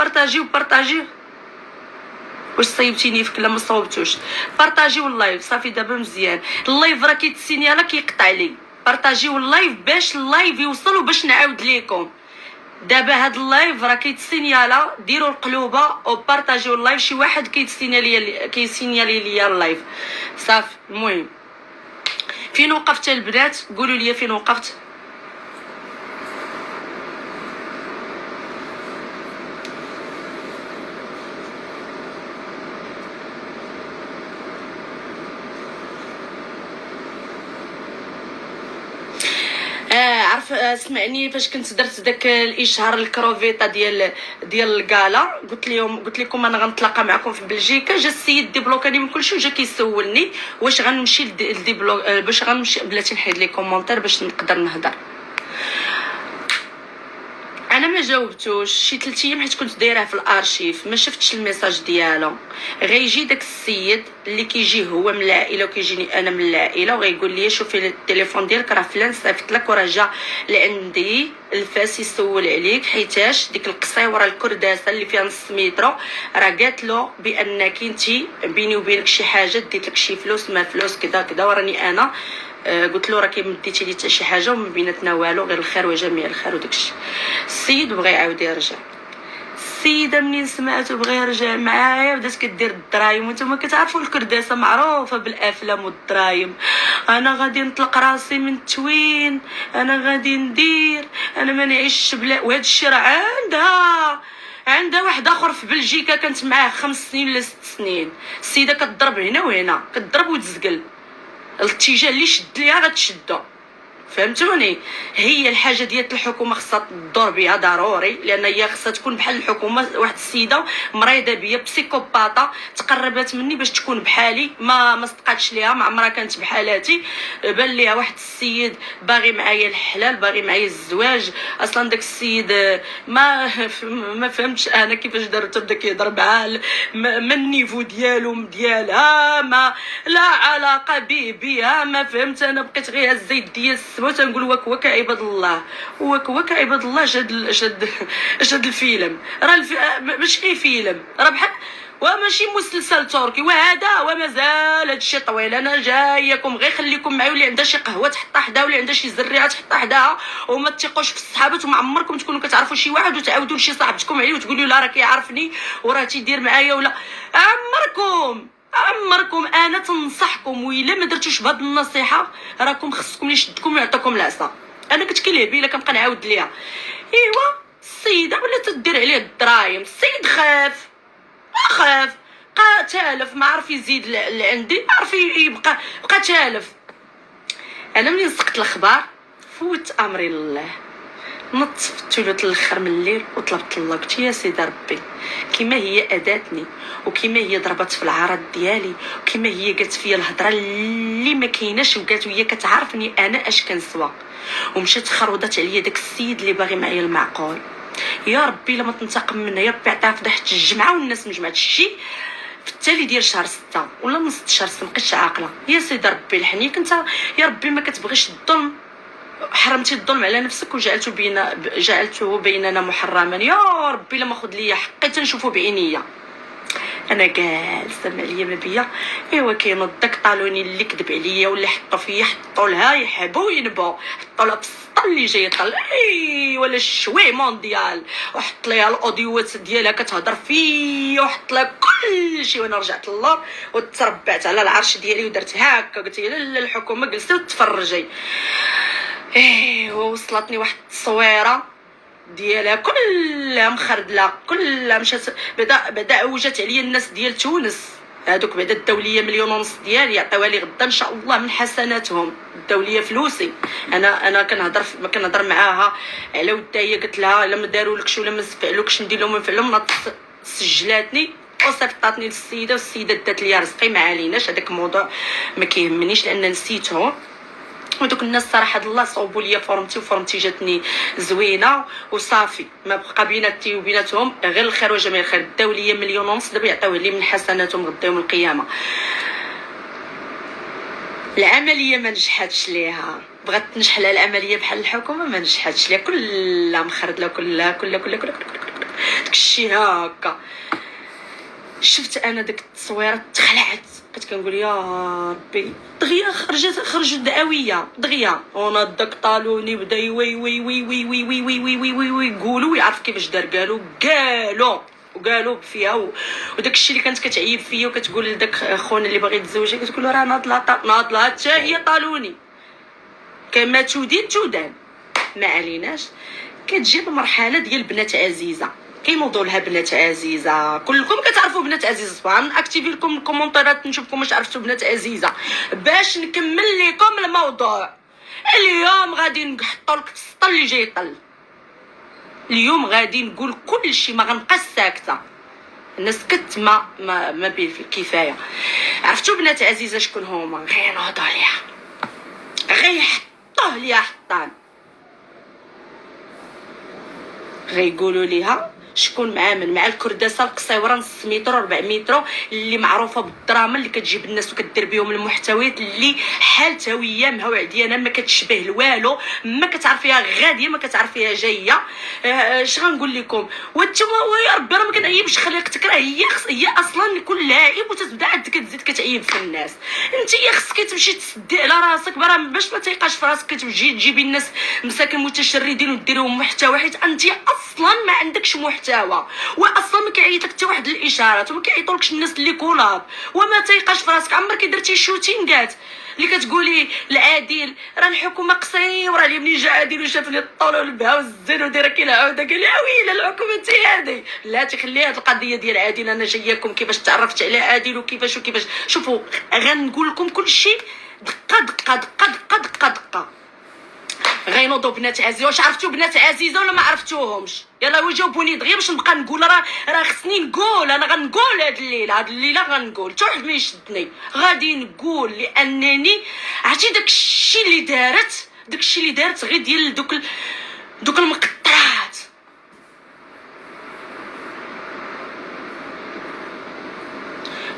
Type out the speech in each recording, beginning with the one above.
بارطاجيو بارطاجيو. واش صيبتيني فيك؟ لا ما صوبتوش. بارطاجيو اللايف صافي دابا مزيان. اللايف راه كيتسينيالا كيقطع لي. بارطاجيو اللايف باش اللايف يوصل وباش نعاود ليكم. دابا هاد اللايف راه كيتسينيالا، ديروا القلوبه وبارطاجيو اللايف. شي واحد كيسينيالي ليا اللايف صافي. المهم فين وقفت البنات؟ قولوا لي فين وقفت. عارف سمعني فاش كنت درت داك الاشهار الكروفيطه ديال الكالا، قلت لكم انا غنتلاقى معكم في بلجيكا. جا السيد ديبلوكاني من كلشي وجا كيسولني واش غنمشي باش غنمشي. بلاتي نحيد لي كومونتير باش نقدر نهضر. انا ما جاوبتوش شي 3 ايام حيت كنت دايره في الارشيف، ما شفتش الميساج ديالو. غيجي داك السيد اللي كيجي هو من العائله وكيجيني انا من العائله وغيقول لي شوفي التليفون ديالك راه فلان صيفط لك وراه جا لعندي الفاس يسول عليك حيتاش ديك القصيوره الكرداسه اللي فيها نص مترو راه قالت له بانك انتي بيني وبينك شي حاجه ديت لك شي فلوس ما فلوس كذا كذا. وراني انا قلت له راكي مديتي لي حتى شي حاجه ومن بيناتنا والو غير الخير وجميع الخير وداكشي. السيد بغى يعاود يرجع. السيده منين سمعتو بغى يرجع معايا بدات كدير الدرايم. وانتم كتعرفوا الكرداسه معروفه بالافلام والدرايم. انا غادي نطلق راسي من التوين، انا غادي ندير، انا ما نعيش بلا. وهذا الشيء راه عندها واحد اخر في بلجيكا كانت معاه 5 سنين ولا 6 سنين. السيده كتضرب هنا وهنا، كتضرب وتزقل. الاتجاه اللي شد ليها غتشدو. فهمتوني؟ هي الحاجه ديال الحكومه خصها تدور بها ضروري، لان هي خصها تكون بحال الحكومه. واحد السيده مريضه بيا بسيكوباطه تقربت مني باش تكون بحالي، ما صدقاتش ليها، ما عمرها كانت بحالاتي. بان ليها واحد السيد باغي معايا الحلال، باغي معايا الزواج. اصلا داك السيد ما فهمتش انا كيفاش درت. بدا كيهضر معاه من النيفو ديالها، ما لا علاقه بها. ما فهمت انا. بقيت غير الزيت ديال السما تنقول وك عباد الله، وك عباد الله. شاد الفيلم راه ماشي غير فيلم، راه بحال وماشي مسلسل تركي. وهذا ومازال هادشي طويل. انا جايكم غير خليكم معايا. واللي عندها شي قهوه تحطها حداها، واللي عندها شي زريعه تحطها حداها. وما تثقوش في الصحابات. وما عمركم تكونوا كتعرفوا شي واحد وتعاودوا لشي صاحبتكم عليه وتقولوا لا راه كيعرفني وراه تيدير معايا ولا. عمركم انا تنصحكم، وإلا ما درتوش بهاد النصيحه راكم خصكم يشدكم ويعطيكم العصا. انا كنت كنلهبي الا كنبقى نعاود ليها. ايوا السيده ولا تدير عليه الدرايم. السيد خاف بقى تالف، ما عرف يزيد لعندي، ما عرف يبقى تالف. انا ملي سقط الاخبار فوت امري لله، نط في الثلث الاخر من الليل وطلبت الله. قلت يا سيدي ربي كيما هي اداتني وكيما هي ضربت في العرض ديالي وكيما هي قالت فيا الهضره اللي ما كايناش، وقالت وهي كتعرفني انا اش كنسوا، ومشات خرودات عليا داك السيد اللي باغي معايا المعقول. يا ربي لما تنتقم منها، يا ربي عطيها فضحت الجمعه والناس مجمعت الشي في التالي ديال شهر 6 ولا نص شهر 6. مابقيتش عاقله. يا سيدي ربي الحنيك انت يا ربي ما كتبغيش الظلم، حرمتي الظلم على نفسك جعلته بيننا محرما. يا ربي لما خذ لي حقي تنشوفو بعينيا. انا جالسه معليا بيا. ايوا كاين داك طالوني اللي كذب عليا واللي حطوا فيا، حطوا لها يحبوا ينبوا، حطوا لها بالسطل اللي جاي طلع ولا الشوي مونديال، وحط ليها الاوديوات ديالها كتهضر فيا، وحط لها كل شيء. وانا رجعت للور وتربعت على العرش ديالي ودرت هكا. قلت لها لا الحكومه جلسي وتفرجي. ووصلتني واحد التصويره ديالها كلها مخردله، كلها مشات. بعدا عوجت عليا الناس ديال تونس هادوك بعدا الدوليه 1.5 مليون ديالي يعطيوها لي غدا ان شاء الله من حسناتهم. الدوليه فلوسي. انا كنهضر معاها على ودها. هي قلت لها الا ما دارولكش ولا ما سفعلوكش ندير لهم نفعلهم. سجلاتني وصيفطاتني للسيده، والسيده دات لي رزقي. ما عليناش هذاك الموضوع ما كيهمنيش لان نسيتهم. ودوك الناس صراحه الله صوبوا لي فورمتي جاتني زوينه وصافي. ما بقى بيناتي وبيناتهم غير الخير وجميع الخير. الدوليه 1.5 مليون دابا يعطيوه لي من حسناتهم غدا يوم القيامه. العمليه ما نجحتش ليها، بغات تنجح لها العمليه بحال الحكومه ما نجحتش ليها. كلها مخردله، كلها داكشي هاكا. شفت انا داك التصويره تخلعت، بقيت كنقول يا ربي دغيا خرجوا الدعويه دغيا. وانا داك طالوني بدا وي وي وي وي وي وي وي وي وي وي وي يقولوا يعرف كيفاش دار، قالوا فيها وداك الشيء اللي كانت كتعيب فيا وكتقول لداك خونا اللي باغي يتزوجها كتقول له راه ناضله حتى هي طالوني كما تودان. ما عليناش. كتجيب المرحله ديال بنات عزيزه، كينوضوا لها بنات عزيزه، كلكم كتعرفوا بنات عزيزه. صباح اكتيفي لكم الكومونتيرات نشوفكم واش عرفتوا بنات عزيزه باش نكمل لكم الموضوع. اليوم غادي نحطوا لك في السطل اللي جاي طل. اليوم غادي نقول كل شيء، ما غنبقاش ساكته. انا سكت ما بين في الكفايه. عرفتوا بنات عزيزه شكون هما؟ غينوضوا ليها، غيحطوه ليها حطان، غيقولوا ليها شكون مع الكرداسه القصيوره نص متر 4 متر اللي معروفه بالدراما اللي كتجيب الناس وكدير بهم المحتويات اللي حالتها ويا مهوع ديالها ما كتشبه لوالو، ما كتعرف فيها غاديه ما كتعرف فيها جايه. اش غنقول لكم؟ وانتم يا ربي راه ما كنعيبش خليقتك، راه هي اصلا كل عيب وتتبدا عاد كتزيد كتعيب في الناس. انت يا خصك تمشي تسدي على راسك باش ما تيقاش في راسك كتجي تجيبي الناس مساكن متشردين وديريهم محتوى، حيت انت اصلا ما عندكش محتوى، واصلا ما كيعيط لك حتى واحد الاشارات وما كيعيطولكش الناس اللي كولاب وما تيقاش في راسك. عمرك درتي شوتينغات اللي كتقولي العادل راه الحكومه قصيره عليه، ملي جا عادل وشاف لي الطول والبها والزين ودير كي العوده قال لي ويلي الحكومه تي هذه. لا تخلي هذه القضيه ديال عادل، انا جاياكم كيفاش تعرفت على عادل وكيفاش. شوفوا غنقول لكم كل شيء دقه دقه دقه دقه دقه دقه. غينوضوا بنات عزيزه. واش عرفتوا بنات عزيزه ولا ما عرفتوهمش؟ يلا وجاوبوني دغيا باش نبقى نقول. راه خصني نقول، انا غنقول هاد الليله غنقول حتى واحد ما يشدني. غادي نقول لانني عرفتي داكشي اللي دارت غير ديال دوك المقطرات.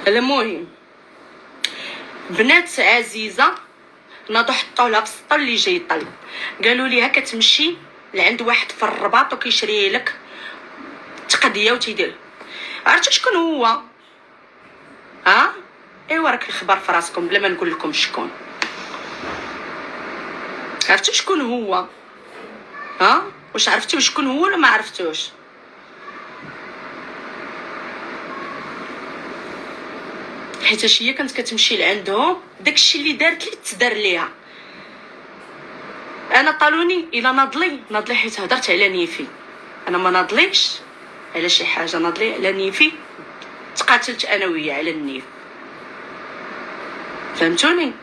المهم بنات عزيزه ناضوا حطوا لها في السطل اللي جاي طل. قالوا ليها كتمشي لعند واحد في الرباط وكيشري لك تقديه وتيدير. عرفتوا شكون هو؟ ايوا راك الخبر في راسكم بلا ما نقول لكم شكون. عرفتوا شكون هو؟ واش عرفتوا شكون هو ولا ما عرفتوش؟ حيت هي كانت كتمشي لعندهم داكشي اللي دارت لي تدار ليها. انا طالوني الا ناضلي حيت هضرت على نيفي. انا ما ناضليش على شي حاجه، ناضلي على نيفي. تقاتلت انا وياه على النيف، فهمتوني؟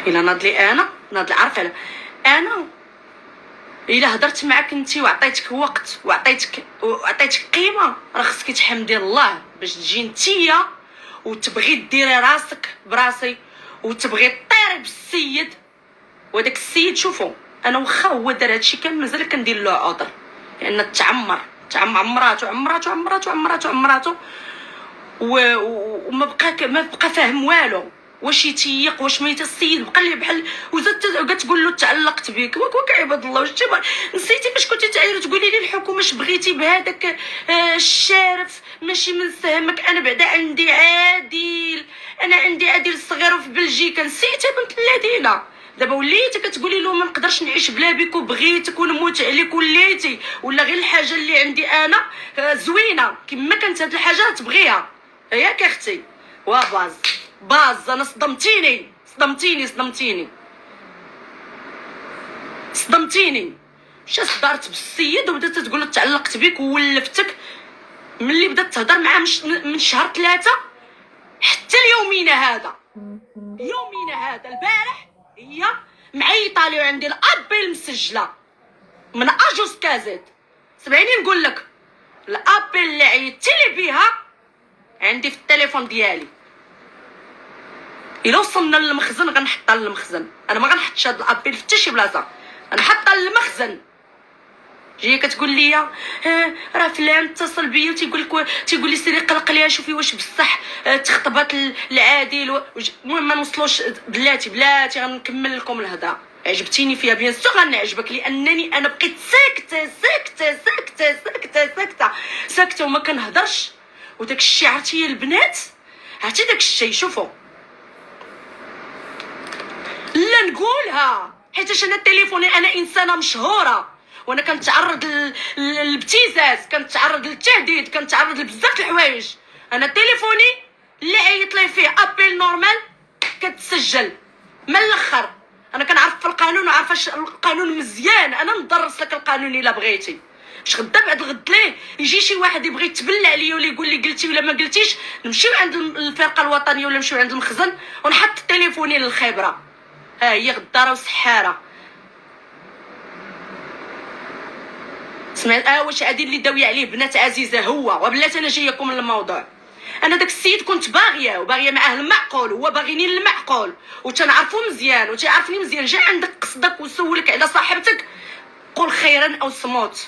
الا ناضلي عارفه على انا الا هضرت معاك انت وعطيتك وقت وعطيتك قيمه، راه خصك تحمدي الله باش تجي نتيا وتبغي ديري راسك براسي وتبغي طيري بالسيد. وداك السيد شوفوا انا واخا هو دار هادشي كامل مازال كندير له عذر، لان تعمر عمراته وما بقى فاهم والو. واش يتيق واش ما السيد بقى لي بحال وزاد كتقول له تعلقت بك. وك عباد الله واش نسيتي فاش كنتي تعايري تقولي لي الحكومه اش بغيتي بهذاك الشارف ماشي من سهمك. انا بعدا عندي عادل الصغير في بلجيكا. نسيتي بنت الذين دابا وليتي كتقولي له ما نقدرش نعيش بلا بك وبغيتك ونموت عليك وليتي. ولا غير الحاجه اللي عندي انا زوينه كما كانت هاد الحاجه تبغيها ياك اختي. باز انا صدمتيني مشات دارت بالسيد وبدات تقول له تعلقت بك وولفتك. ملي بدات تهضر معاه من شهر 3 حتى اليومين هذا البارح هي معيطه لي وعندي الابيل مسجله من اجوز كازيت. سمعيني نقول لك الابيل اللي عيطتي لي بها عندي في التليفون ديالي. الا وصلنا للمخزن غنحطها للمخزن. انا ما غنحطش هاد الابيل في حتى شي بلاصه، غنحطها للمخزن. جايه كتقول لي راه فلان اتصل بيا تيقول لي سيري قلق ليها شوفي واش بصح تخطبات العادل. المهم ما نوصلوش بلاتي غنكمل لكم الهضره. عجبتيني فيها بيان سور غنعجبك، لانني انا بقيت ساكته ساكته ساكته ساكته ساكته ساكته وما كنهضرش. وداك الشيء عرفتي يا البنات، عرفتي داك الشيء شوفوا لا نقولها حيتاش انا تليفوني، انا انسانه مشهوره وانا كنتعرض للابتزاز، كنتعرض للتهديد، كنتعرض لبزاف الحوايج. انا تليفوني اللي عيط لي فيه ابيل نورمال كتسجل من الاخر. انا كنعرف في القانون وعارفه القانون مزيان، انا ندرس لك القانون الا بغيتي. باش غدا بعد الغد ليه يجي شي واحد يبغي يتبلع عليا ولا يقول لي قلتي ولا ما قلتيش، نمشيو عند الفرقه الوطنيه ولا نمشيو عند المخزن ونحط تليفوني للخبره. ها هي غداره وسحاره. سمعت واش غادي اللي داوي عليه بنات عزيزه هو وبلاتي. انا جايكم من الموضوع، انا داك السيد كنت باغيه وباغيه معاه المعقول، هو باغيني المعقول وتنعرفو مزيان وتيعرفني مزيان. جا عندك قصدك وسولك على صاحبتك قول خيرا او صموت.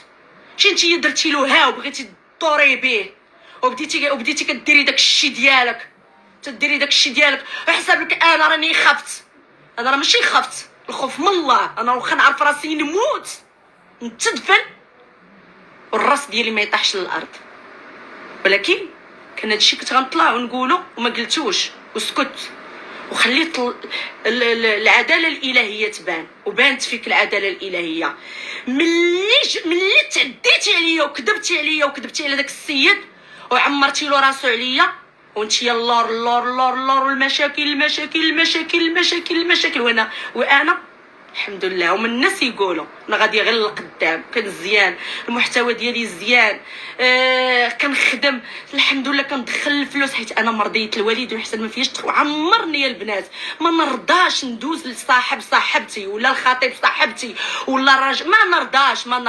شي نتيا درتي له ها وبغيتي تدوري به وبديتي كديري داك الشي ديالك، تديري داك الشي ديالك وحسب لك انا راني خفت. انا راه ماشي خفت، الخوف من الله. انا واخا نعرف راسي نموت نتدفن والراس ديالي ما يطيحش للارض، ولكن كان هادشي كنت غنطلع ونقوله وما قلتوش وسكت وخليت العداله الالهيه تبان. وبانت فيك العداله الالهيه ملي تعديتي عليا وكذبتي عليا وكذبتي على داك السيد وعمرتي له راسو عليا، وانت يا اللور اللور اللور اللور والمشاكل المشاكل المشاكل المشاكل المشاكل. وانا الحمد لله ومن الناس يقولوا انا غادي غير لقدام، كان مزيان المحتوى ديالي مزيان، كنخدم الحمد لله، كندخل الفلوس حيت انا مرضيه الوالد وحسن ما فياش وعمرني يا البنات. ما نرضاش ندوز لصاحب صاحبتي ولا الخطيب صاحبتي ولا الراجل، ما نرضاش ما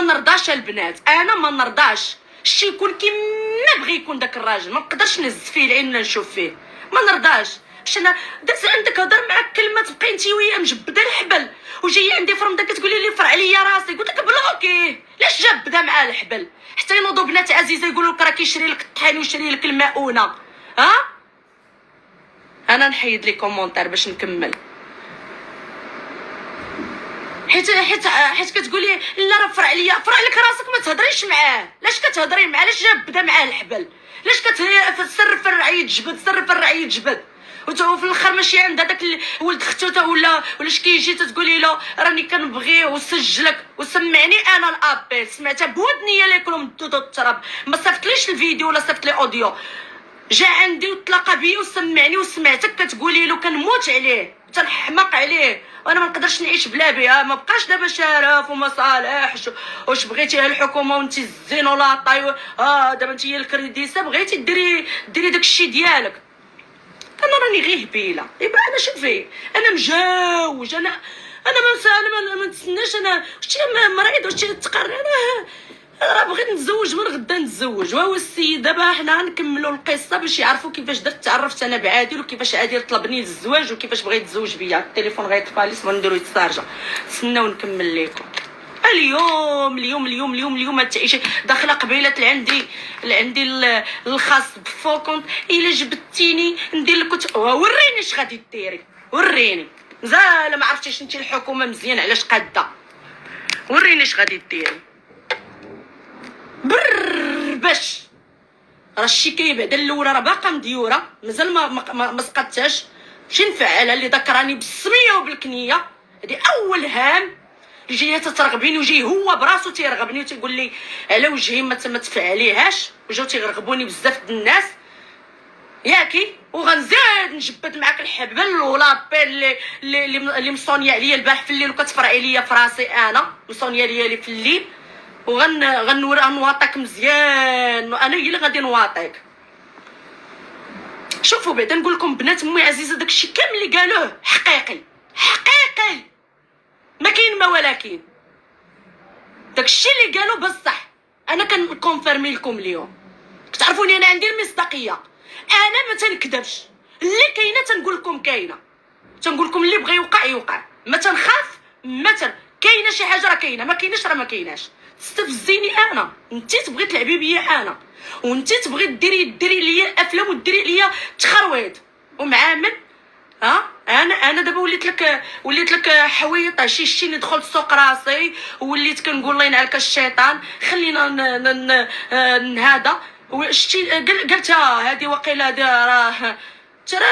نرضاش البنات. انا ما نرضاش شي يكون كيما بغي يكون داك الراجل، ما نقدرش نهز فيه العين ولا نشوف فيه، ما نرضاش. باش انا داز عندك هضر معاك كلمه تبقى انت ويا مجبده الحبل وجايه عندي في رمضان كتقولي لي فرع ليا راسي. قلت لك بلوكي، علاش جاب بدا معاه الحبل حتى ينوضوا بنات عزيزه يقولوا لك راه كيشري لك الطحين ويشري لك الماءونه. ها انا نحيد لي كومونتير باش نكمل، حيت كتقولي لا راه فرع ليا. فرع لك راسك ما تهضريش معاه. علاش كتهضري معاه؟ علاش جاب بدا معاه الحبل؟ علاش كتسرف الرعيه جبد سرف الرعيه جبد وفي الاخر ماشي عند هذاك ولد ختو ولا اش كيجي تتقولي له راني كنبغيه وسجلك وسمعني انا الابيل سمعتها بودنيا ليكلهم الدود التراب. ما صيفطليش الفيديو ولا صيفط لي اوديو، جا عندي وتلاقى بيا وسمعني وسمعتك كتقولي له كنموت عليه تنحمق عليه وانا ما نقدرش نعيش بلا بها. ما بقاش دابا شرف ومصالح واش بغيتي الحكومه وانت الزين ولا طاي. دابا انت هي الكريديسه بغيتي ديري داك الشيء ديالك. انا راني غير هبيله دابا. انا شوفي انا مجاوج، انا ما نتسناش. انا شتي مريض وشتي تقرر. انا راه بغيت نتزوج من غدا نتزوج. وهو السيد دابا حنا غنكملوا القصه باش يعرفوا كيفاش درت تعرفت انا بعادل وكيفاش عادل طلبني للزواج وكيفاش بغيت يتزوج بيا. التليفون غيطفى لي سما نديرو يتسارجا. تسناو نكمل لكم اليوم التعيشه داخله قبيله عندي الخاص بفوكونت. الا جبتيني ندير لك وريني اش غادي ديري، وريني مزال ما عرفتيش انت الحكومه مزيان علاش قاده. وريني اش غادي ديري باش راه الشكايه بعدا الاولى راه باقا مديوره مازال ما سقطتهاش. شي نفعلها اللي ذكراني بالسميه وبالكنيه. هذه اول هام اللي جايه تترغبيني وجاي هو براسو تيرغبني وتيقول لي على وجهي ما تفعليهاش. وجاو تيرغبوني بزاف د الناس ياكي. وغنزيد نجبد معاك الحبل ولابيل اللي مصونيه عليا البارح في الليل وكتفرعي ليا في راسي. انا مصونيه ليا في الليل غنواطيك مزيان. انا هي اللي غادي نواطيك. شوفوا بعدا نقول لكم بنات امي عزيزه داكشي كامل اللي قالوه حقيقي ما كاين ما ولكن داكشي اللي قالوا بصح. انا كنكونفيرمي لكم اليوم. كتعرفوني انا عندي المصداقيه. انا ما تنكذبش، اللي كاينه تنقول لكم كاينه، تنقول لكم اللي بغى يوقع ما تنخاف. كاينه شي حاجه راه كاينه، ما كايناش راه ما كايناش. تستفزيني انا، انت تبغي تلعبي بيا انا، وانت تبغي ديري ليا افلام وديري ليا تخرويض. ومع من انا دابا وليت لك حويط شتيني دخلت سوق راسي وليت كنقول الله ينعلك الشيطان. خلينا هذا شتي قلتها هذه وقيله هذه راه ترى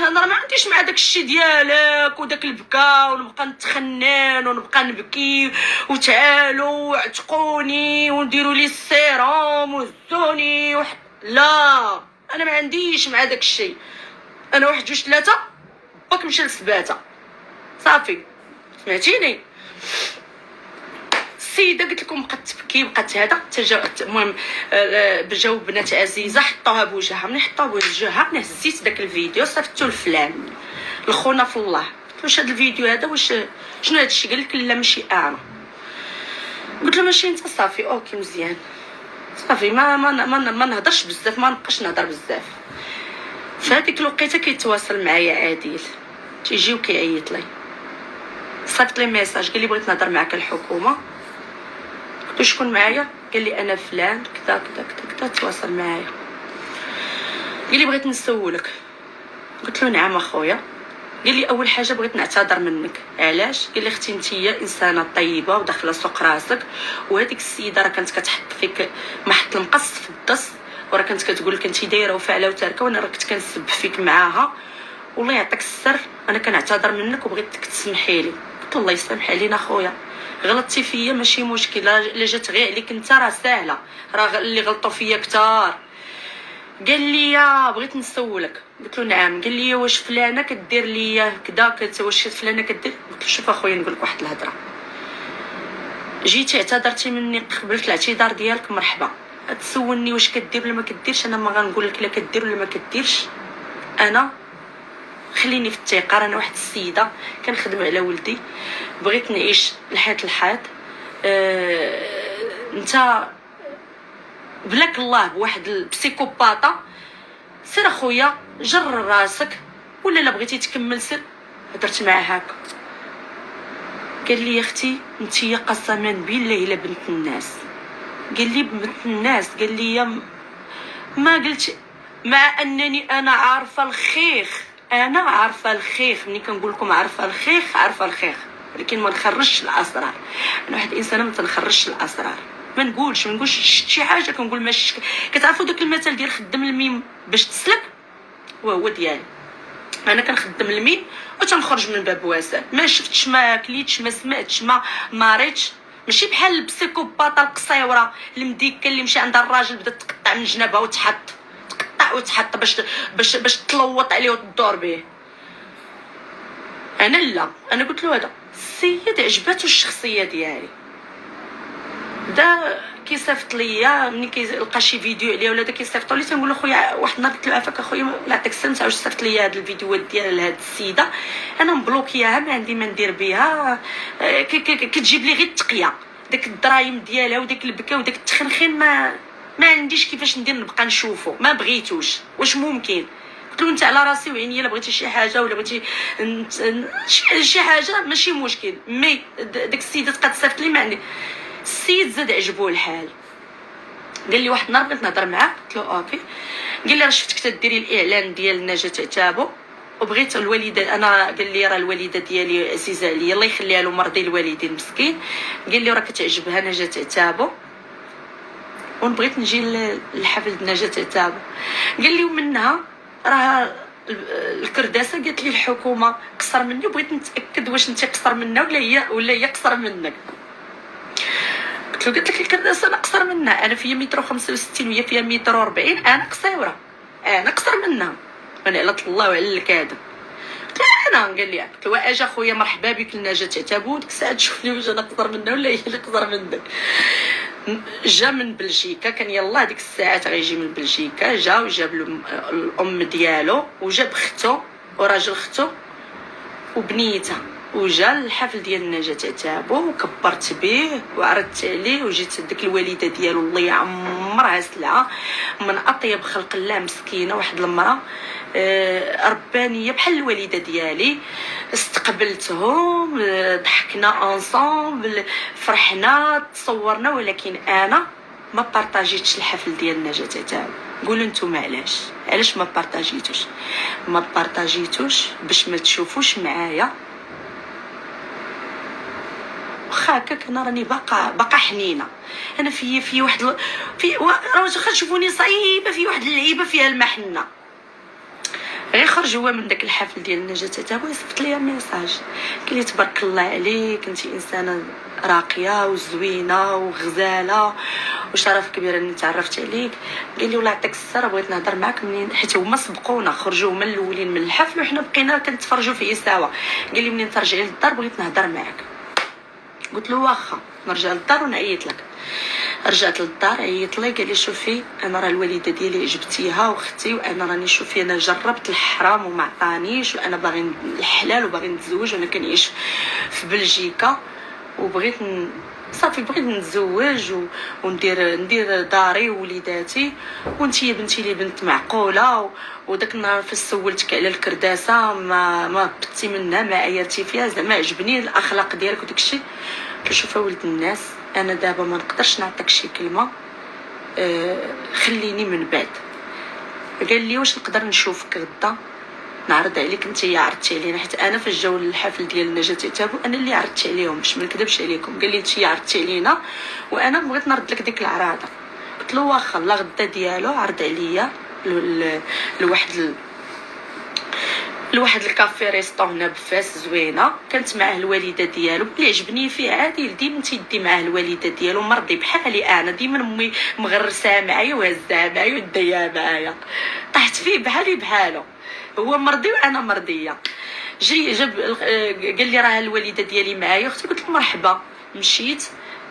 انا ما عنديش مع داك الشيء ديالك وداك البكا ونبقى نتخنن ونبقى نبكي وتعالوا عتقوني ونديروا لي السيروم وزوني لا، انا ما عنديش مع داك الشيء. انا واحد جوج ثلاثه باك مشى لسباته صافي، سمعتيني؟ السيده قلت لكم بقات تبكي بقات هذا المهم بجاو بنات عزيزه حطوها بوجهها. ملي حطوها بوجهها انا هزيت داك الفيديو صيفطته لفلان لخونا في الله، قلت واش هذا الفيديو هذا واش شنو هذا الشيء؟ قال لك لا ماشي انا. قلت له ماشي انت. صافي اوكي مزيان صافي ما نهضرش بزاف، ما نبقاش نهضر بزاف. فهاديك الوقيته كيتواصل معايا عادل تيجي وكيعيط لي، صيفط لي ميساج قال لي بغيت نهضر معاك الحكومه. قلت له شكون معايا؟ قال لي انا فلان كذا كذا كذا كذا. تواصل معايا قال لي بغيت نسولك. قلت له نعم اخويا. قال لي اول حاجه بغيت نعتذر منك. علاش؟ قال لي اختي نتيا انسانه طيبه وداخله سوق راسك، وهذيك السيده راه كانت كتحط فيك محط المقص في الدس، وراه كانت كتقول لك انت دايره وفاعله وتاركه، وانا راه كنت كنسب فيك معاها. والله يعطيك السر انا كنعتذر منك وبغيتك تسمحي لي. قلت الله يسامح علينا خويا، غلطتي فيا ماشي مشكل، الا جات غير عليك انت راه ساهله، راه اللي غلطوا فيا كتار. قال لي بغيت نسولك. قلت له نعم. قال لي واش فلانه كدير ليا كذا واش فلانه كدير؟ قلت له شوف اخويا نقول لك واحد الهضره، جيتي اعتذرتي مني قبلت الاعتذار ديالك مرحبا، تسولني واش كدير ولا ما كديرش، انا ما غنقول لك لا كدير ولا ما كديرش. انا خليني في الثقه، انا واحد السيده كنخدم على ولدي، بغيت نعيش الحياه انت بلاك الله بواحد البسيكوباطه. سير اخويا جر راسك، ولا لا بغيتي تكمل سير. هضرت معاه هكا قال لي يا اختي نتيا قسما بالله الا بنت الناس. قال لي بنت الناس؟ قال لي ما قلت، مع انني انا عارفه الخيخ، انا عارفه الخيخ، ملي كنقول لكم عارفه الخيخ عارفه الخيخ، ولكن ما نخرجش الاسرار. انا واحد الانسانه ما تنخرجش الاسرار، ما نقولش شي حاجه كنقول ماشي. كتعرفوا داك المثل ديال خدم الميم باش تسلك، وهو ديالي. انا كنخدم الميم وتنخرج من باب واسع، ما شفتش ما كليتش ما سمعتش ما ريتش. ماشي بحال البسيكوباطه القصيوره المديكه اللي مشى عند الراجل بدات تقطع من جنابها وتحط باش تلوط عليه وتدور به. انا لا، انا قلت له هذا السيد عجباتو الشخصيه ديالي، دا كيصيفط ليا ملي كيلقى شي فيديو عليا ولا دا كيصيفطوا لي، تنقول له خويا واحد النهار قلت له عافاك اخويا لا يعطيك السلام تعاود صيفط ليا هاد الفيديوهات ديال لهاد السيده، انا مبلوكياها ما عندي ما ندير بها. كتجيب لي غير التقيه، داك الدرايم ديالها وداك البكا وداك التخنخين ما عنديش كيفاش ندير نبقى نشوفو، ما بغيتوش. واش ممكن؟ قلت له انت على راسي وعيني، الا بغيتي شي حاجه ولا بغيتي شي حاجه ماشي مشكل. مي داك السيده تبقى تصيفط لي، ما عندي. السيد زاد عجبو الحال، قال لي واحد النهار بغيت نهضر معاك. قلت له اوكي. قال لي راه شفتك تديري الاعلان ديال نجاة عتابو وبغيت الوالده، انا قال لي راه الوالده ديالي عزيزه عليا الله يخليها له مرضي الوالدين مسكين، قال لي راه كتعجبها نجاة عتابو ونبغيت نجي للحفل نجاة عتابو. قال لي ومنها راه الكرداسه قالت لي الحكومه قصر مني وبغيت نتاكد واش انت قصر منها ولا هي قصر منك. قلت لك الكرداسه انا قصر منها، انا فيا متر 65 وهي فيها متر 40، انا قصيره انا قصر منها، انا على الله وعلى الكاذب. قلت له انا قال لي قلت له اجا خويا مرحبا بك لنجاة عتابو، ديك الساعه تشوفني واش انا قصر منها ولا هي اللي قصر منك. جا من بلجيكا، كان يلاه ديك الساعات غيجي من بلجيكا، جا وجاب الام ديالو وجاب اختو وراجل اختو وبنيتها، وجا الحفل ديال نجاة عتابو وكبرت به وعرضت عليه، وجيت ديك الوالده ديالو الله يعمرها سلعه من اطيب خلق الله، مسكينه واحد المراه ربانيه بحال الوالده ديالي. استقبلتهم، ضحكنا انصامبل، فرحنا، تصورنا، ولكن انا ما بارطاجيتش الحفل ديال نجاة عتابو. قولوا نتوما علاش ما بارطاجيتوش باش ما تشوفوش معايا. واخا هكاك انا راني باقا حنينه، انا في واحد راه واخا تشوفوني صعيبه في واحد اللعيبه فيها المحنه. غير خرج هو من داك الحفل ديال نجاة تاتا وصيفط ليا ميساج قال لي تبارك الله عليك، انت انسانه راقيه وزوينه وغزاله وشرف كبير اني تعرفت عليك. قال لي والله يعطيك السر، بغيت نهضر معاك منين، حيت هما سبقونا خرجوا هما الاولين من الحفل وحنا بقينا كنتفرجوا فيه سوا. قال لي منين ترجعي للدار بغيت نهضر معاك. قلت له واخا نرجع للدار ونعيط لك. رجعت للدار عيط لي قال لي شوفي انا راه الوالده ديالي جبتيها واختي، وانا راني شوفي انا جربت الحرام وما عطانيش، وانا باغي الحلال وباغي نتزوج، وانا كنعيش في بلجيكا وبغيت صافي بغيت نتزوج وندير داري ووليداتي، وانت يا بنتي لي بنت معقوله. وداك النهار فاش سولتك على الكرداسه ما بتي منها، ما عيرتي فيها، زعما عجبني الاخلاق ديالك وداكشي. كنشوف ولد الناس انا دابا ما نقدرش نعطيك شي كلمه، خليني من بعد. قال لي واش نقدر نشوفك غدا نعرض عليك انت يا عرضتي علينا، حيت انا فاش جاو الحفل ديال نجاة تابو انا اللي عرضت عليهم باش ما نكذبش عليكم. قال لي انت عرضتي علينا وانا بغيت نرد لك ديك العراضه. قلت له واخا. الله غدا ديالو عرض عليا لواحد الكافي ريستو هنا بفاس زوينه، كانت معاه الوالده ديالو. اللي عجبني فيه عادي ديما تيدي معاه الوالده ديالو، مرضي بحالي انا ديما امي مغرساها معايا وهزاها معايا وداياها معايا، طحت فيه بحالو، هو مرضي وانا مرضيه. جاب قال لي راه الوالده ديالي معايا اختي. قلت له مرحبا. مشيت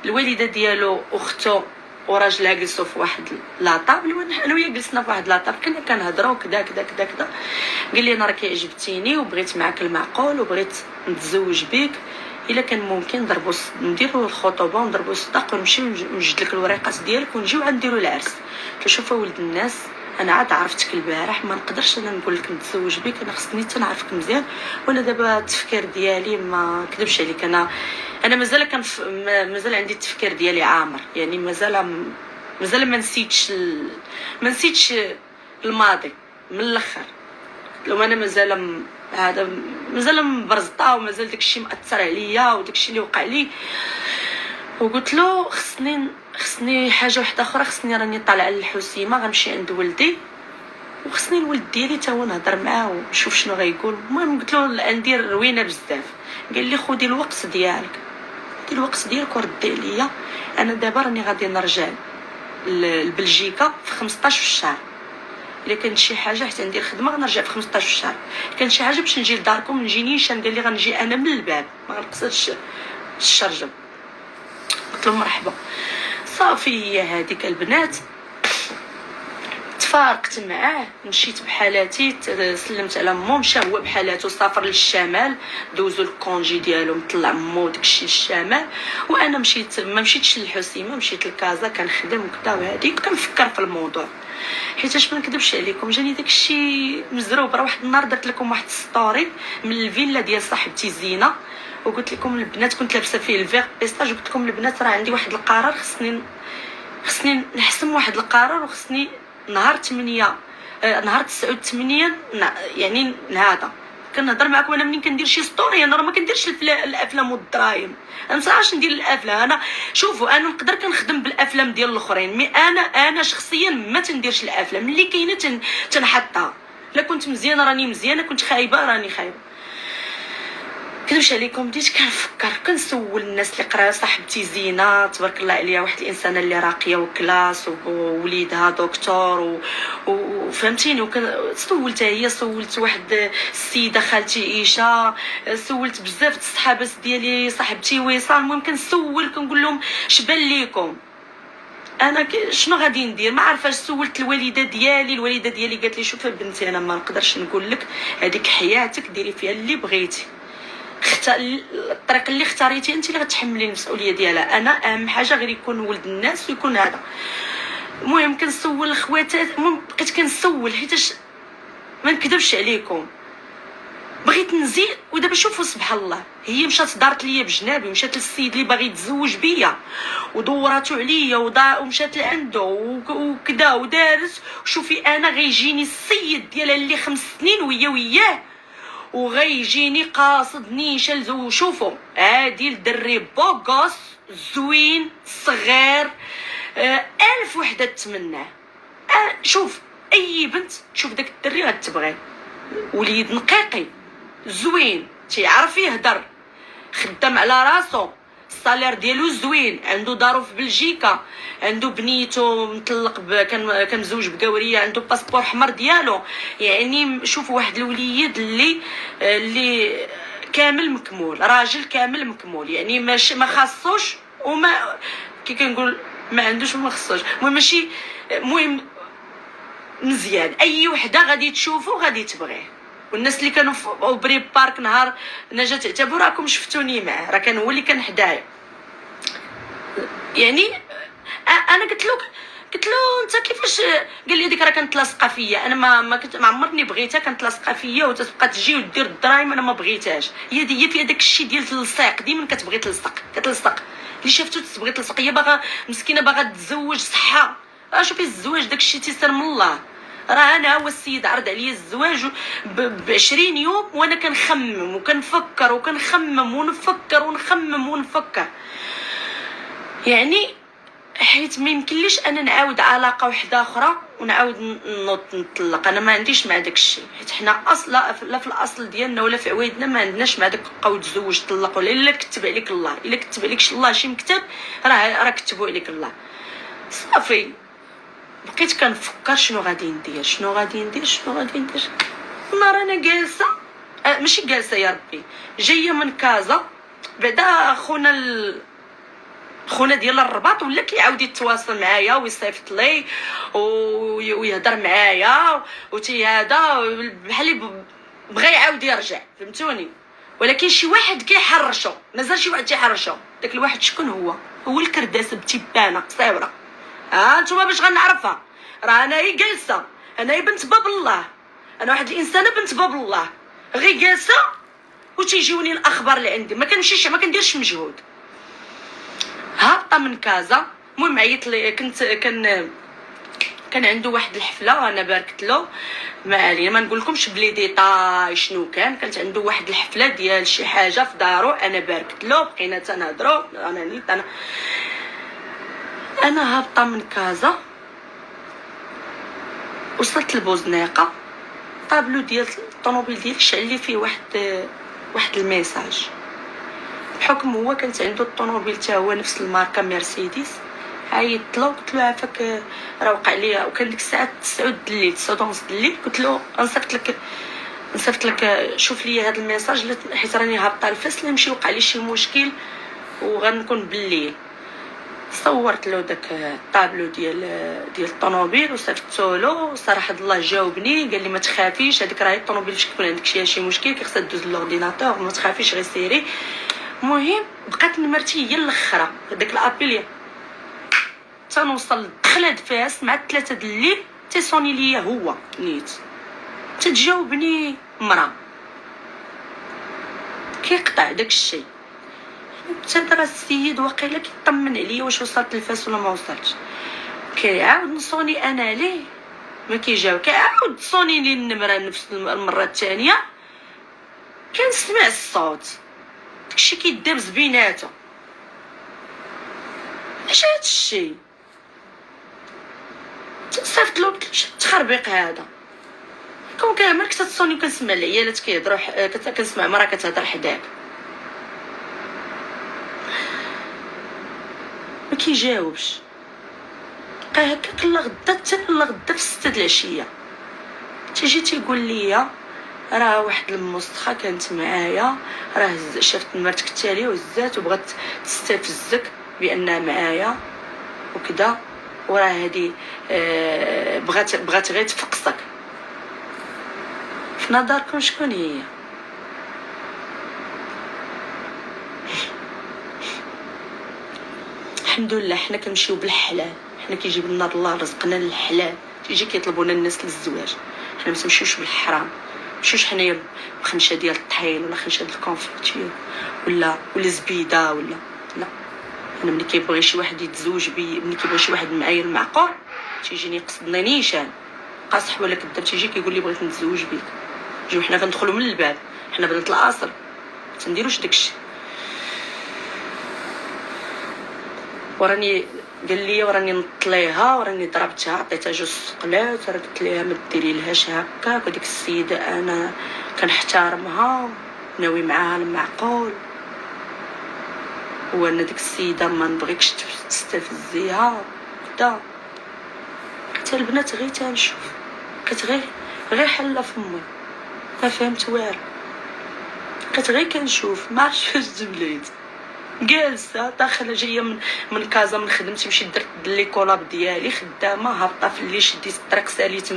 الوالده ديالو اختو وراجلها جلسوا في واحد لاطابل وانا وياه جلسنا في واحد لاطابل، كنا كنهضروا كدا كدا كدا كدا. قال لي انا راك عجبتيني وبغيت معاك المعقول وبغيت نتزوج بك، الا كان ممكن نديروا الخطوبه ونضربوا الصداق ونمشيو نجد لك الوريقات ديالك ونجيو عنديروا العرس. كنشوف ولد الناس انا عاد عرفتك البارح، ما نقدرش انا نقول لك نتزوج بك، انا خصني حتى نعرفك مزيان. وانا دابا التفكير ديالي ما كذبش عليك، انا مازال عندي التفكير ديالي عامر، يعني مازال ما نسيتش الماضي من الاخر. لو انا مازال مبرزطه ومازال داكشي مأثر عليا وداكشي اللي وقع لي. وقلت له خصني حاجه واحده اخرى، خصني راني طالعه للحسيمه غنمشي عند ولدي وخصني الولد ديالي تا هو نهضر معاه ونشوف شنو غيقول. المهم قلت له عندي روينه بزاف. قال لي خدي الوقت ديالك وردي عليا. انا دابا راني غادي نرجع لبلجيكا في 15 الشهر، الا كانت شي حاجه حيت عندي الخدمه غنرجع في 15 الشهر. كان شي حاجه باش نجي لداركم نجي نيشان. قال لي غنجي انا من الباب ما غنقصدش الشرجم. قلت له مرحبا. صافي هي هذيك البنات تفارقت معاه، مشيت بحالاتي سلمت على مو، مشى هو بحالاتو سافر للشمال، دوزو الكونجي ديالو مطلع مو داكشي الشمال. وانا ما مشيتش للحسيمه، مشيت لكازا كنخدم وكذا وهادي كنفكر في الموضوع. حيتاش ما نكذبش عليكم جاني داكشي مزروب. راه واحد النهار درت لكم واحد ستوري من الفيلا ديال صاحبتي زينه وقلت لكم البنات كنت لابسه فيه الفيغ بيستاج، قلت لكم البنات راه عندي واحد القرار خصني نحسم واحد القرار، وخصني نهار 9/8 يعني هذا كنهضر معكم. انا منين كندير شي ستوري انا راه ما كنديرش الافلام والدراهم، انا مصراحش ندير الافلام. انا شوفوا انا نقدر كنخدم بالافلام ديال الاخرين، مي انا شخصيا ما تنديرش الافلام اللي كاينه تنحطها. الا كنت مزيانه راني مزيانه، كنت خايبه راني خايبه. كنمشي عليكم بديت كنفكر كنسول الناس اللي قراو. صاحبتي زينه تبارك الله عليها واحد الانسانه اللي راقيه وكلاس ووليدها دكتور وفهمتيني. سولت هي، سولت واحد السيده خالتي عيشه، سولت بزاف الصحابات ديالي صاحبتي وصال. المهم كنسول كنقول لهم اش بان ليكم انا شنو غادي ندير، ما عارفاش. سولت الوالده ديالي قالت لي شوفي بنتي انا ما نقدرش نقول لك، هذيك حياتك ديري فيها اللي بغيتي، الطريق اللي اختاريتي انت اللي غتحملي المسؤوليه ديالها. انا اهم حاجه غير يكون ولد الناس ويكون هذا. المهم كنسول خواتات، المهم بقيت كنسول حيتاش ما نكذبش عليكم بغيت نزيد. ودابا شوفوا سبحان الله، هي مشات دارت ليا بجنابي، مشات للسيد اللي باغي يتزوج بيا ودوراتو عليا ومشات لعنده وكذا ودارت. شوفي انا غيجيني السيد ديالها اللي 5 سنين وياه وغيجيني قاصد نيشان. وشوفوا عادي الدري بوغوس زوين صغير، ألف وحده تتمناه. شوف اي بنت تشوف داك الدري غتبغيه، وليد نقيقي زوين تيعرف يهدر، خدام على راسو، الصالير ديالو زوين، عنده دارو في بلجيكا، عنده بنيتو مطلق كان مزوج بقوريه، عنده باسبور حمر ديالو. يعني شوف واحد الوليد اللي كامل مكمول، راجل كامل مكمول، يعني ما خاصوش وما كي كنقول ما عندوش وما خصوش، المهم ماشي مهم مزيان. اي وحده غادي تشوفو غادي تبغيه. والناس اللي كانوا في اوبري بارك نهار نجا تعتبروا راكم شفتوني معاه، راه كان هو اللي كان حدايا. يعني انا قلت له انت كيفاش؟ قال لي ديك راه كانت لاصقه فيا. انا ما عمرني بغيتها، كانت لاصقه فيا وتتبقى تجي ودير الدراهم، انا ما بغيتهاش. هي فيها داك الشيء ديال التلصيق، ديما كتبغي تلصق اللي شافتو تبغي تلصق. هي باغا مسكينه باغا تتزوج صحه. شوفي الزواج داك الشيء تيسر من الله. راه انا هو السيد عرض عليا الزواج ب20 يوم وانا كنخمم وكنفكر وكنخمم ونفكر. يعني حيت ما يمكنليش انا نعاود علاقه وحده اخرى ونعاود نطلق. انا ما عنديش مع داك الشيء، حيت حنا اصلا لا في الاصل ديالنا ولا في عوايدنا ما عندناش مع داك بقاو تزوج طلق، ولا الا كتب عليك الله، الا كتب عليك الله شي مكتب راه كتبوا عليك الله. صافي بقيت كنفكر شنو غادي ندير. نهار انا جالسه، ماشي جالسه يا ربي، جايه من كازا بعدا خونا ديال الرباط ولا كيعاود يتواصل معايا ويصيفط لي ويهضر معايا هذا بحال بغى يعاود يرجع، فهمتوني؟ ولكن شي واحد كيحرشو، مازال شي واحد تيحرشو. داك الواحد شكون هو الكرداس بتيبانه صايبره. نتوما باش غنعرفها، راه انا هي جالسه، انا هي بنت باب الله، انا واحد الانسانه بنت باب الله، غير جالسه وتيجيوني الاخبار اللي عندي، ما كنمشيش ما كنديرش مجهود. هابطه من كازا، المهم عيط لي، كان عنده واحد الحفله انا باركت له، ما علينا ما نقول لكمش بلي ديطاي شنو كانت عنده واحد الحفله ديال شي حاجه في دارو، انا باركت له، بقينا تنهضروا، انا هابطه من كازا وصلت لبوزنيقه، طابلو ديال الطوموبيل ديالي شعل لي فيه واحد الميساج. بحكم هو كانت عنده الطوموبيل حتى هو نفس الماركه مرسيدس، عيطت له قلت له عافاك راه وقع لي، وكان ديك الساعه 9 الليل 9:30 الليل، قلت له نصيفط لك شوف لي هذا الميساج حيت راني هابطه الفاس نمشي وقع لي شي مشكل وغنكون بالليل. صورت له داك الطابلو ديال الطوموبيل وصيفطته له، صراحه الله جاوبني قال لي ما تخافيش، هذيك راهي الطوموبيل فاش كيكون عندك شي مشكل كيخصها دوز لورديناتور، ما تخافيش غير سيري. المهم بقات نمرتي هي الاخرى داك الابيل تنوصل الدخله فاس مع 3 د الليل تيصوني ليا هو نيت تتجاوبني مرا كيقطع داك الشيء. ترى السيد واقيلا كيطمن عليا واش وصلت لفاس ولا ما وصلتش، كيعاود نصوني انا ليه ما كيجاوب، كيعاود صوني لي النمره نفس المره الثانيه كنسمع الصوت، داكشي كيدابز بيناتو. اش هاد الشيء؟ صيفط له قلت له التخربيق هذا كون كامل كتصوني وكنسمع العيالات كيهضروا، كنسمع مرا كتهضر حداك ما كيجاوبش. بقى هكاك لا غدا حتى لا غدا في 6 د العشيه تيجي تيقول لي راه واحد المستخه كانت معايا، راه شافت مرتك التاليه وزات وبغات تستفزك بانها معايا وكذا، وراه هادي بغات غير تفقصك. في نظركم شكون هي؟ الحمد لله حنا كنمشيو بالحلال، حنا كيجيب لنا الله رزقنا للحلال، تيجي كيطلبونا الناس للزواج، حنا ما تمشيوش بالحرام. مشوش حنايا بخنشه ديال الطحين ولا خنشه ديال الكونفيتير ولا زبيده ولا لا. انا ملي كيبغي شي واحد يتزوج بي، ملي كيبغي شي واحد معايل معقول تيجيني يقصدني نيشان قاصح ولا كذاب، تيجي كيقول لي بغيت نتزوج بيك، جيو حنا كندخلوا من الباب، حنا بنات الاصل تنديروش داكشي. وراني قال لي وراني نط ليها وراني ضربتها عطيتها جوج سقلات، راه قلت ليها ما ديري لهاش هكاك، وديك السيده انا كنحترمها ناوي معاها المعقول، وانا ديك السيده ما نبغيكش تستفزيها كدا. حتى البنات غير تنشوف بقيت غير حله فمي، ما فهمت والو، بقيت غير كنشوف ما عرفتش فاش تبليت جالسه داخله جايه من كازا من خدمتي، مشيت درت ليكولاب ديالي خدامه هابطه في الليل، شديت الطريق ساليت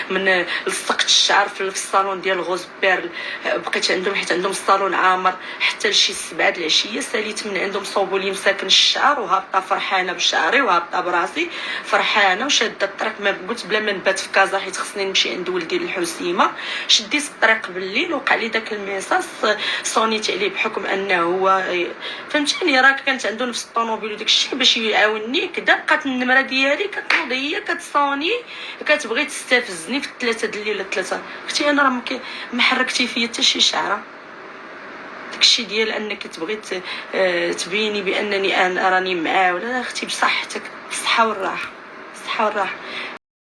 من لصقت الشعر في الصالون ديال غوزبير، بقيت عندهم حيت عندهم الصالون عامر حتى لشي 7 د العشيه، ساليت من عندهم صوبوا لي مساكن الشعر وهابطه فرحانه بشعري وهابطه براسي فرحانه وشاده الطريق، ما قلت بلا ما نبات في كازا حيت خصني نمشي عند ولدي للحسيمه. شديت الطريق بالليل وقع لي داك الميساج، صونيت عليه بحكم انه هو فهمتيني راه كانت عنده نفس الطوموبيل وداك الشيء باش يعاونني كدا، بقات النمره ديالي كتنوض هي كتصوني كتبغي تستفزني في 3 د الليل 3. اختي انا راه ما حركتي فيا حتى شي شعره، داكشي ديال انك تبغي تبيني بانني انا راني معاه ولا اختي بصحتك، بالصحه والراحه، بالصحه والراحه.